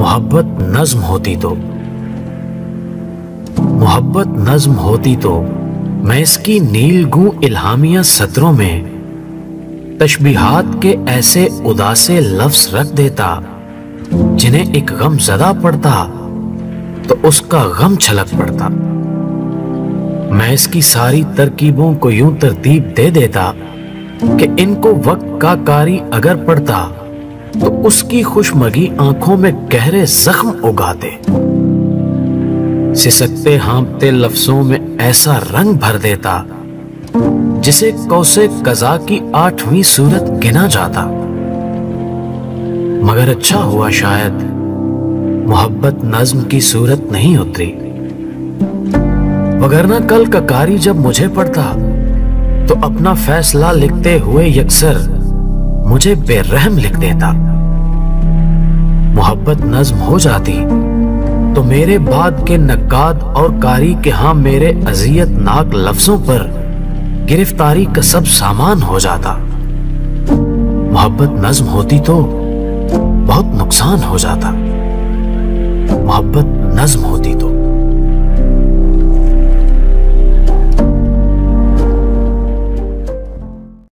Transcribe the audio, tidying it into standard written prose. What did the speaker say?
मोहब्बत नज्म होती तो, मोहब्बत नज्म होती तो मैं इसकी नीलगू इल्हामिया सत्रों में तशबीहात के ऐसे उदासे लफ्ज रख देता जिन्हें एक गम ज़दा पड़ता तो उसका गम छलक पड़ता। मैं इसकी सारी तरकीबों को यूं तरतीब दे देता कि इनको वक्त का कारी अगर पड़ता तो उसकी खुशमगी आंखों में गहरे जख्म उगाते, सिसकते हाँपते लफ्जों में ऐसा रंग भर देता जिसे कौसे कज़ा की 8वीं सूरत गिना जाता। मगर अच्छा हुआ शायद मोहब्बत नज्म की सूरत नहीं उतरी, वगरना कल का कारी जब मुझे पड़ता तो अपना फैसला लिखते हुए यकसर मुझे बेरहम लिख देता। मोहब्बत नज्म हो जाती तो मेरे बाद के नक्काद और कारी के हां मेरे अजियतनाक लफ्जों पर गिरफ्तारी का सब सामान हो जाता। मोहब्बत नज्म होती तो बहुत नुकसान हो जाता। मोहब्बत नज्म होती तो